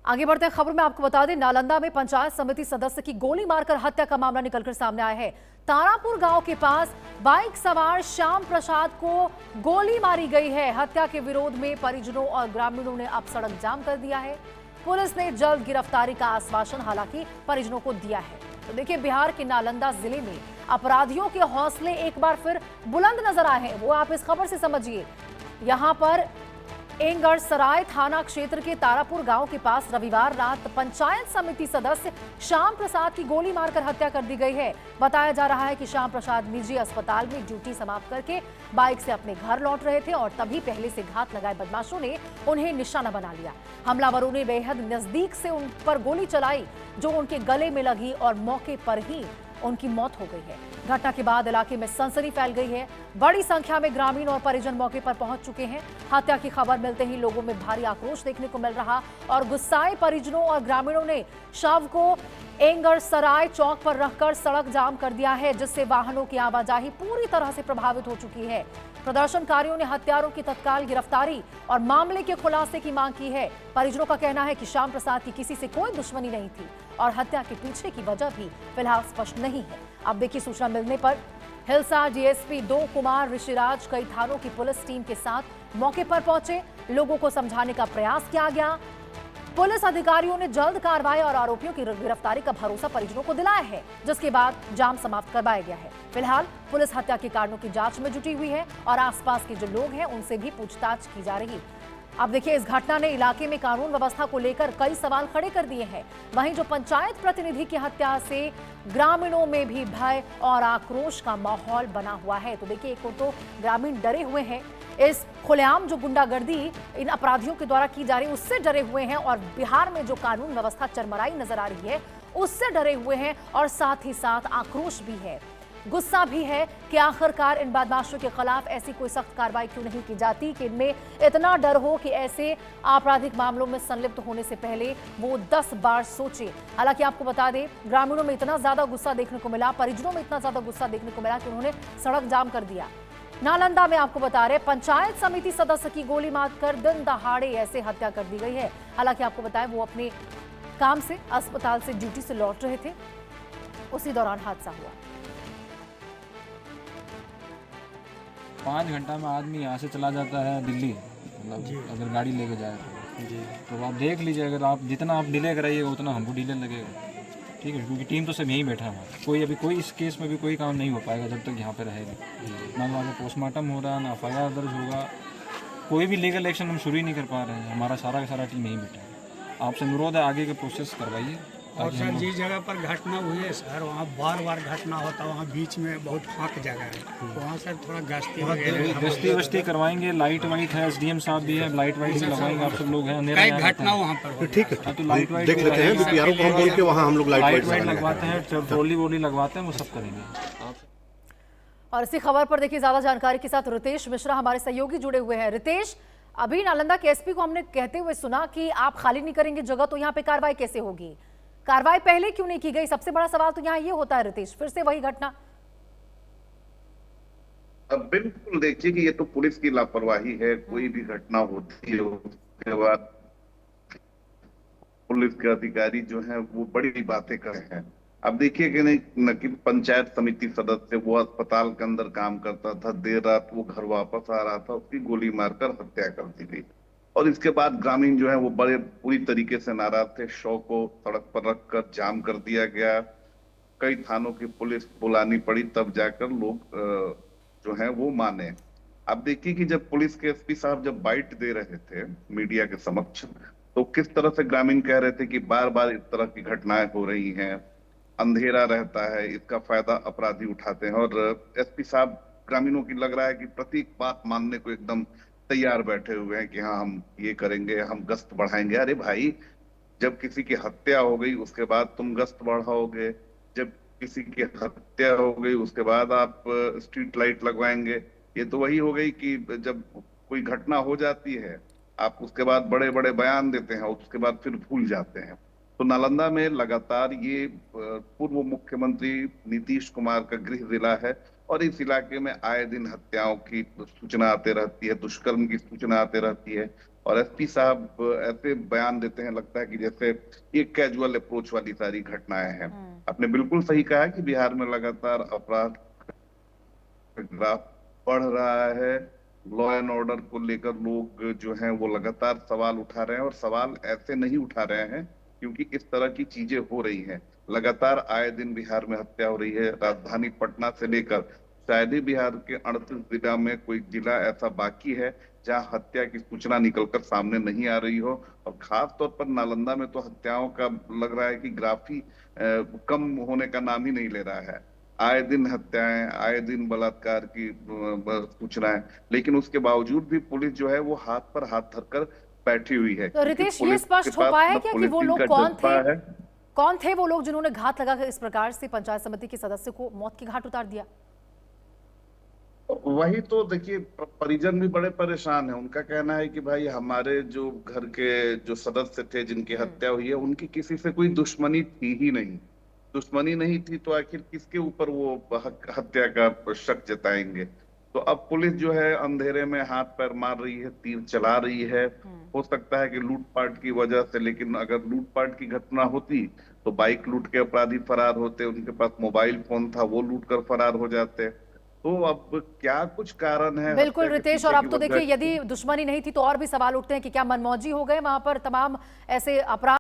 आगे बढ़ते हैं खबर में आपको बता दें, नालंदा में पंचायत समिति सदस्य की गोली मारकर हत्या का मामला निकलकर सामने आया है। तारापुर गांव के पास बाइक सवार श्याम प्रसाद को गोली मारी गई है। हत्या के विरोध में परिजनों और ग्रामीणों ने अब सड़क जाम कर दिया है। पुलिस ने जल्द गिरफ्तारी का आश्वासन हालांकि परिजनों को दिया है। तो देखिए, बिहार के नालंदा जिले में अपराधियों के हौसले एक बार फिर बुलंद नजर आए हैं। वो आप इस खबर से समझिए। यहां पर एंगड़ सराय थाना क्षेत्र के तारापुर गांव के पास रविवार रात पंचायत समिति सदस्य श्याम प्रसाद की गोली मारकर हत्या कर दी गई है। बताया जा रहा है कि श्याम प्रसाद निजी अस्पताल में ड्यूटी समाप्त करके बाइक से अपने घर लौट रहे थे और तभी पहले से घात लगाए बदमाशों ने उन्हें निशाना बना लिया। हमलावरों ने बेहद नजदीक से उन पर गोली चलाई, जो उनके गले में लगी और मौके पर ही उनकी मौत हो गई है। घटना के बाद इलाके में सनसनी फैल गई है। बड़ी संख्या में ग्रामीण और परिजन मौके पर पहुंच चुके हैं। हत्या की खबर मिलते ही लोगों में भारी आक्रोश देखने को मिल रहा और गुस्साए परिजनों और ग्रामीणों ने शव को एंगड़ सराय चौक पर रखकर सड़क जाम कर दिया है, जिससे वाहनों की आवाजाही पूरी तरह से प्रभावित हो चुकी है। प्रदर्शनकारियों ने हत्यारों की तत्काल गिरफ्तारी और मामले के खुलासे की मांग की है। परिजनों का कहना है कि श्याम प्रसाद की किसी से कोई दुश्मनी नहीं थी और हत्या के पीछे की वजह भी फिलहाल स्पष्ट नहीं है। अब देखिए, सूचना मिलने पर हिलसा डीएसपी 2 कुमार ऋषिराज कई थानों की पुलिस टीम के साथ मौके पर पहुंचे। लोगों को समझाने का प्रयास किया गया। पुलिस अधिकारियों ने जल्द कार्रवाई और आरोपियों की गिरफ्तारी का भरोसा परिजनों को दिलाया है, जिसके बाद जाम समाप्त करवाया गया है। फिलहाल पुलिस हत्या के कारणों की जांच में जुटी हुई है और आसपास के जो लोग हैं उनसे भी पूछताछ की जा रही है। अब देखिए, इस घटना ने इलाके में कानून व्यवस्था को लेकर कई सवाल खड़े कर दिए हैं। वहीं जो पंचायत प्रतिनिधि की हत्या से ग्रामीणों में भी भय और आक्रोश का माहौल बना हुआ है। तो देखिए, एक तो ग्रामीण डरे हुए हैं, इस खुलेआम जो गुंडागर्दी इन अपराधियों के द्वारा की जा रही है उससे डरे हुए हैं, और बिहार में जो कानून व्यवस्था चरमराई नजर आ रही है उससे डरे हुए हैं, और साथ ही साथ आक्रोश भी है, गुस्सा भी है कि आखिरकार इन बदमाशों के खिलाफ ऐसी कोई सख्त कार्रवाई क्यों नहीं की जाती कि इनमें इतना डर हो कि ऐसे आपराधिक मामलों में संलिप्त होने से पहले वो 10 बार सोचे। हालांकि आपको बता दें, ग्रामीणों में इतना ज्यादा गुस्सा देखने को मिला, परिजनों में इतना ज्यादा गुस्सा देखने को मिला कि उन्होंने सड़क जाम कर दिया। नालंदा में आपको बता रहे, पंचायत समिति सदस्य की गोली मारकर दिन दहाड़े ऐसे हत्या कर दी गई है। हालांकि आपको बताएं, वो अपने काम से अस्पताल से ड्यूटी से लौट रहे थे, उसी दौरान हादसा हुआ। 5 घंटा में आदमी यहाँ से चला जाता है दिल्ली, मतलब अगर गाड़ी लेके जाए तो आप देख लीजिए, अगर आप जितना आप डिले कराइएगा उतना हमको डिले लगेगा। ठीक है, क्योंकि टीम तो सब यहीं बैठा है। कोई इस केस में भी कोई काम नहीं हो पाएगा जब तक यहाँ पे रहेगा। ना वहाँ पोस्टमार्टम हो रहा, ना FIR दर्ज होगा, कोई भी लीगल एक्शन हम शुरू ही नहीं कर पा रहे हैं। हमारा सारा का सारा टीम यहीं बैठा है। आपसे अनुरोध है, आगे के प्रोसेस करवाइए। और सर, जिस जगह पर घटना हुई है सर, वहाँ बार बार घटना होता है, वहाँ बीच में बहुत फाँक जगह है, वहाँ सर थोड़ा गश्ती करवाएंगे। लाइट वाइट है, SDM साहब भी है, लाइट वाइट भी लगवाएंगे। आप सब लोग हैं, कई घटना वहाँ पर ठीक है, तो लाइट वाइट देख लेते हैं। बीपीआरओ को हम बोल के वहाँ हम लोग लाइट वाइट लगवाते हैं, ट्रोली वोली लगवाते हैं, वो सब करेंगे। और इसी खबर पर देखिए, ज्यादा जानकारी के साथ रितेश मिश्रा हमारे सहयोगी जुड़े हुए हैं। रितेश, अभी नालंदा के एसपी को हमने कहते हुए सुना कि आप खाली नहीं करेंगे जगह, तो यहाँ पे कार्रवाई कैसे होगी? कार्रवाई पहले क्यों नहीं की गई? सबसे बड़ा सवाल तो यहाँ ये होता है रितेश, फिर से वही घटना। अब बिल्कुल देखिए कि ये तो पुलिस की लापरवाही है। कोई भी घटना होती है उसके बाद पुलिस के अधिकारी जो हैं वो बड़ी बातें कर रहे हैं। अब देखिए कि नहीं, न कि पंचायत समिति सदस्य, वो अस्पताल के अंदर काम करता था, देर रात वो घर वापस आ रहा था, उसकी गोली मारकर हत्या कर दी गई। और इसके बाद ग्रामीण जो है वो बड़े पूरी तरीके से नाराज थे। शव को सड़क पर रखकर जाम कर दिया गया। कई थानों की पुलिस बुलानी पड़ी, तब जाकर लोग जो है वो माने। अब देखिए कि जब पुलिस के एसपी साहब जब बाइट दे रहे थे मीडिया के समक्ष, तो किस तरह से ग्रामीण कह रहे थे कि बार बार इस तरह की घटनाएं हो रही हैं, अंधेरा रहता है, इसका फायदा अपराधी उठाते हैं। और एसपी साहब ग्रामीणों की लग रहा है कि प्रत्येक बात मानने को एकदम तैयार बैठे हुए हैं कि हाँ हम ये करेंगे, हम गश्त बढ़ाएंगे। अरे भाई, जब किसी की हत्या हो गई उसके बाद तुम गश्त बढ़ाओगे? जब किसी की हत्या हो गई उसके बाद आप स्ट्रीट लाइट लगवाएंगे? ये तो वही हो गई कि जब कोई घटना हो जाती है आप उसके बाद बड़े बड़े बयान देते हैं, उसके बाद फिर भूल जाते हैं। तो नालंदा में लगातार ये पूर्व मुख्यमंत्री नीतीश कुमार का गृह जिला है और इस इलाके में आए दिन हत्याओं की सूचना आते रहती है, दुष्कर्म की सूचना आते रहती है। और एसपी साहब ऐसे बयान देते हैं, लगता है कि जैसे एक कैजुअल अप्रोच वाली सारी घटनाएं हैं। आपने बिल्कुल सही कहा कि बिहार में लगातार अपराध ग्राफ बढ़ रहा है। लॉ एंड ऑर्डर को लेकर लोग जो हैं वो लगातार सवाल उठा रहे हैं, और सवाल ऐसे नहीं उठा रहे हैं क्योंकि इस तरह की चीजें हो रही हैं। लगातार आए दिन बिहार में हत्या हो रही है। राजधानी पटना से लेकर शायद ही बिहार के 38 जिला में कोई जिला ऐसा बाकी है जहां हत्या की सूचना निकलकर सामने नहीं आ रही हो। और खास तौर पर नालंदा में तो हत्याओं का लग रहा है कि ग्राफ ही कम होने का नाम ही नहीं ले रहा है। आए दिन हत्याएं, आए दिन बलात्कार की सूचनाएं, लेकिन उसके बावजूद भी पुलिस जो है वो हाथ पर हाथ धरकर बैठी हुई है। तो रितेश, ये पुलिस स्पष्ट के हो पास पाया न क्या कि पुलिस वो लोग का कौन जज्बा थे? है। कौन थे वो लोग जिन्होंने घात लगाकर इस प्रकार से पंचायत समिति के सदस्य को मौत के घाट उतार दिया? वही तो देखिए, परिजन भी बड़े परेशान हैं। उनका कहना है कि भाई हमारे जो घर के जो सदस्य थे जिनकी हत्या हुई है, उनकी किसी से कोई दुश्मनी थी ही नहीं। दुश्मनी नहीं थी तो आखिर किसके ऊपर वो हत्या का शक जताएंगे। तो अब पुलिस जो है अंधेरे में हाथ पैर मार रही है, तीर चला रही है। हो सकता है कि लूटपाट की वजह से, लेकिन अगर लूटपाट की घटना होती तो बाइक लूट के अपराधी फरार होते, उनके पास मोबाइल फोन था वो लूट कर फरार हो जाते। तो अब क्या कुछ कारण है बिल्कुल हत्या के रितेश, पीछे और अब की तो वजह देखिए की? यदि दुश्मनी नहीं थी तो और भी सवाल उठते हैं कि क्या मनमौजी हो गए वहां पर तमाम ऐसे अपराध